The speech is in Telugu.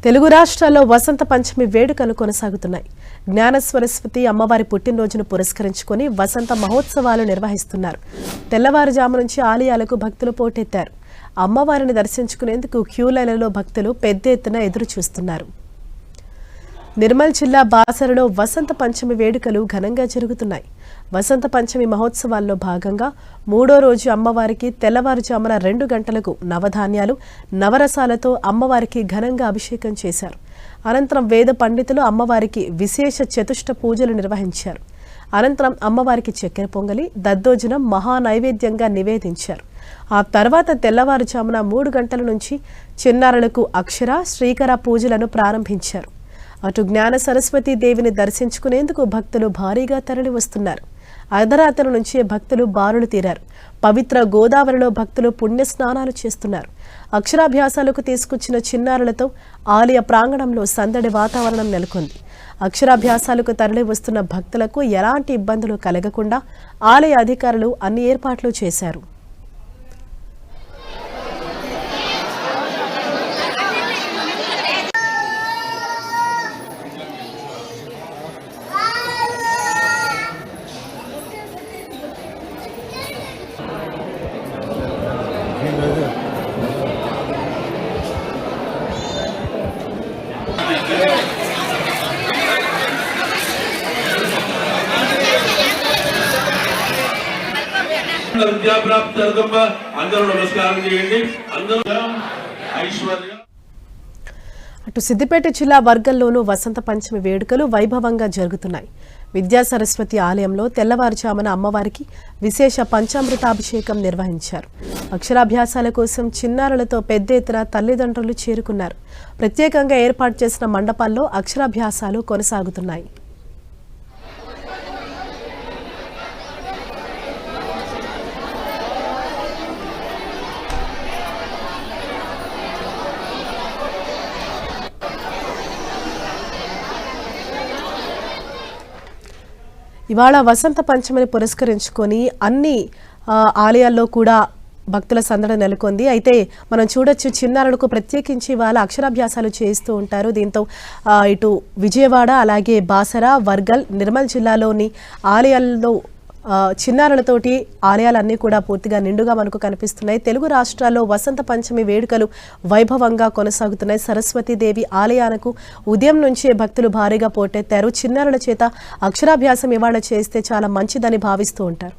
తెలుగు రాష్ట్రాల్లో వసంత పంచమి వేడుకలు కొనసాగుతున్నాయి. జ్ఞాన సరస్వతి అమ్మవారి పుట్టినరోజును పురస్కరించుకొని వసంత మహోత్సవాలు నిర్వహిస్తున్నారు. తెల్లవారుజాము నుంచి ఆలయాలకు భక్తులు పోటెత్తారు. అమ్మవారిని దర్శించుకునేందుకు క్యూ లైన్లలో భక్తులు పెద్ద ఎత్తున ఎదురు చూస్తున్నారు. నిర్మల్ జిల్లా బాసరలో వసంత పంచమి వేడుకలు ఘనంగా జరుగుతున్నాయి. వసంత పంచమి మహోత్సవాల్లో భాగంగా మూడో రోజు అమ్మవారికి తెల్లవారుజామున 2 గంటలకు నవధాన్యాలు నవరసాలతో అమ్మవారికి ఘనంగా అభిషేకం చేశారు. అనంతరం వేద పండితులు అమ్మవారికి విశేష చతుష్ట పూజలు నిర్వహించారు. అనంతరం అమ్మవారికి చక్కెర పొంగలి దద్దోజనం మహా నైవేద్యంగా నివేదించారు. ఆ తర్వాత తెల్లవారుజామున 3 గంటల నుంచి చిన్నారులకు అక్షర శ్రీకర పూజలను ప్రారంభించారు. అటు జ్ఞాన సరస్వతి దేవిని దర్శించుకునేందుకు భక్తులు భారీగా తరలి వస్తున్నారు. అర్ధరాత్రి నుంచే భక్తులు బారులు తీరారు. పవిత్ర గోదావరిలో భక్తులు పుణ్య స్నానాలు చేస్తున్నారు. అక్షరాభ్యాసాలకు తీసుకొచ్చిన చిన్నారులతో ఆలయ ప్రాంగణంలో సందడి వాతావరణం నెలకొంది. అక్షరాభ్యాసాలకు తరలి వస్తున్న భక్తులకు ఎలాంటి ఇబ్బందులు కలగకుండా ఆలయ అధికారులు అన్ని ఏర్పాట్లు చేశారు. విద్యా ప్రాప్తి అందరూ నమస్కారం చేయండి. అటు సిద్దిపేట జిల్లా వర్గంలోనూ వసంత పంచమి వేడుకలు వైభవంగా జరుగుతున్నాయి. విద్యా సరస్వతి ఆలయంలో తెల్లవారుజామున అమ్మవారికి విశేష పంచామృతాభిషేకం నిర్వహించారు. అక్షరాభ్యాసాల కోసం చిన్నారులతో పెద్ద ఎత్తున తల్లిదండ్రులు చేరుకున్నారు. ప్రత్యేకంగా ఏర్పాటు చేసిన మండపాల్లో అక్షరాభ్యాసాలు కొనసాగుతున్నాయి. ఇవాళ వసంత పంచమిని పురస్కరించుకొని అన్ని ఆలయాల్లో కూడా భక్తుల సందడి నెలకొంది. అయితే మనం చూడొచ్చు చిన్నారులకు ప్రత్యేకించి వాళ్ళ అక్షరాభ్యాసాలు చేయిస్తూ ఉంటారు. దీంతో ఇటు విజయవాడ అలాగే బాసర వర్గల్ నిర్మల్ జిల్లాలోని ఆలయాల్లో చిన్నారులతోటి ఆలయాలన్నీ కూడా పూర్తిగా నిండుగా మనకు కనిపిస్తున్నాయి. తెలుగు రాష్ట్రాల్లో వసంత పంచమి వేడుకలు వైభవంగా కొనసాగుతున్నాయి. సరస్వతీదేవి ఆలయాలకు ఉదయం నుంచే భక్తులు భారీగా పోటెత్తారు. చిన్నారుల చేత అక్షరాభ్యాసం ఇవాళ చేస్తే చాలా మంచిదని భావిస్తూ ఉంటారు.